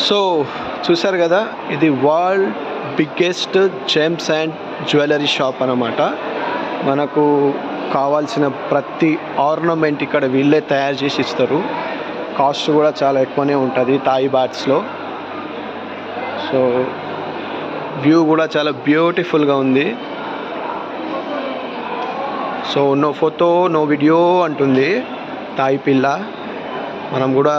So చూసారు కదా, ఇది world biggest gems and jewellery shop అన్నమాట. మనకు కావాల్సిన ప్రతి ఆర్నమెంట్ ఇక్కడ వీళ్ళే తయారు చేసి ఇస్తారు. కాస్ట్ కూడా చాలా ఎక్కువనే ఉంటుంది థాయ్ బాట్స్లో. సో వ్యూ కూడా చాలా బ్యూటిఫుల్గా ఉంది. So no photo no video అంటుంది తాయి పిల్ల. మనం కూడా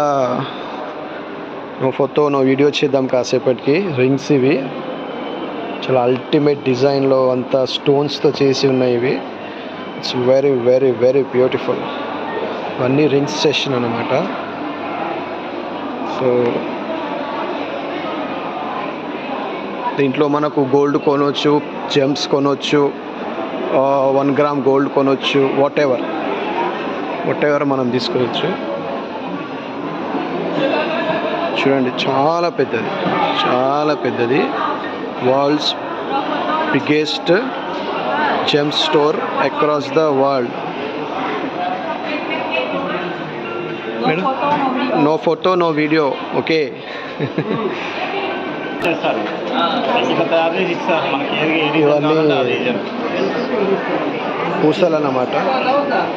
నో ఫోటో నో వీడియో చేద్దాం కాసేపటికి. రింగ్స్ ఇవి చాలా అల్టిమేట్ డిజైన్లో అంతా స్టోన్స్తో చేసి ఉన్నాయి. ఇవి it's very very very beautiful. ఇవన్నీ రింగ్స్ సెషన్ అన్నమాట. సో దీంట్లో మనకు గోల్డ్ కొనవచ్చు, జెమ్స్ కొనవచ్చు, 1 గ్రామ్ గోల్డ్ కొనవచ్చు, వాట్ ఎవర్ మనం తీసుకోవచ్చు. చూడండి, చాలా పెద్దది world's biggest gem store across the world. No photo no video, okay. ఇవన్నీ పూసలు అన్నమాట.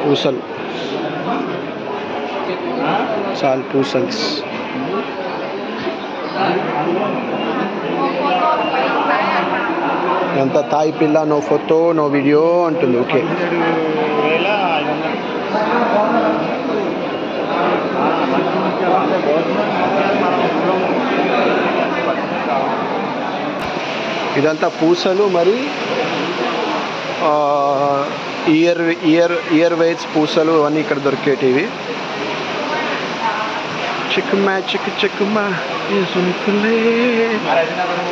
పూసలు చాలా పూసల్స్. అంత తాయి పిల్ల నో ఫోటో నో వీడియో అంటుంది. ఓకే, ఇదంతా పూసలు. మరి ఇయర్ వైజ్ పూసలు అవన్నీ ఇక్కడ దొరికేటివి. చిక్కుమా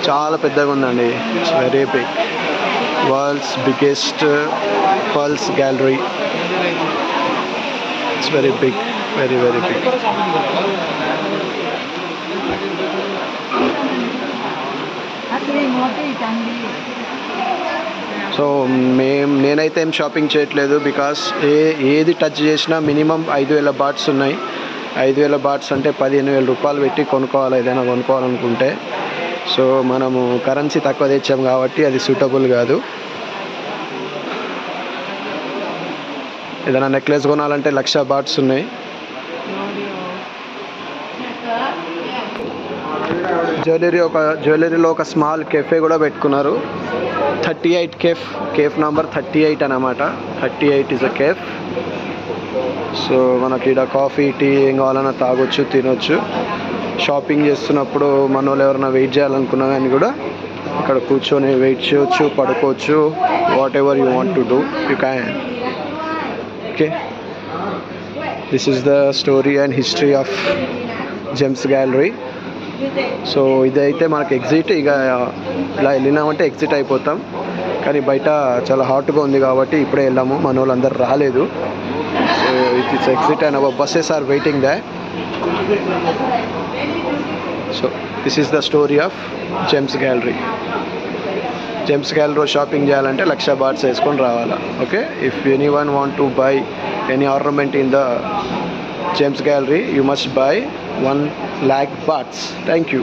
చాలా పెద్దగా ఉందండి. It's very big. World's biggest pearls gallery. It's very big, very very big. So నేనైతే ఏం షాపింగ్ చేయట్లేదు. బికాస్ ఏది టచ్ చేసినా మినిమం 5,000 బాట్స్ ఉన్నాయి. 5,000 బాట్స్ అంటే 15,000 రూపాయలు పెట్టి కొనుక్కోవాలి ఏదైనా కొనుక్కోవాలనుకుంటే. సో మనము కరెన్సీ తక్కువ తెచ్చాం కాబట్టి అది సూటబుల్ కాదు. ఏదైనా నెక్లెస్ కొనాలంటే 1,00,000 బాట్స్ ఉన్నాయి. జ్యువెలరీలో ఒక స్మాల్ కెఫే కూడా పెట్టుకున్నారు. 38 కేఫ్ నంబర్ 38 అన్నమాట. 38 ఇస్ అ కేఫ్. సో మనకి ఇక్కడ కాఫీ, టీ ఏం కావాలన్నా తాగొచ్చు, తినొచ్చు. షాపింగ్ చేస్తున్నప్పుడు మన వాళ్ళు ఎవరైనా వెయిట్ చేయాలనుకున్నా కానీ కూడా ఇక్కడ కూర్చొని వెయిట్ చేయొచ్చు, పడుకోవచ్చు. Whatever you want to do you can. Okay, this is the story and history of Gems gallery. So ఇదైతే మనకు ఎగ్జిట్. ఇక ఇలా వెళ్ళినామంటే ఎగ్జిట్ అయిపోతాం. కానీ బయట చాలా హాట్గా ఉంది కాబట్టి ఇప్పుడే వెళ్ళాము. మన వాళ్ళందరూ రాలేదు. So it's exit and our buses are waiting there. So this is the story of Gems Gallery. Gems గ్యాలరీలో షాపింగ్ చేయాలంటే 1,00,000 బాట్స్ వేసుకొని రావాలా. Okay, if anyone want to buy any ornament in the Gems Gallery, you must buy 1 lakh bahts. Thank you.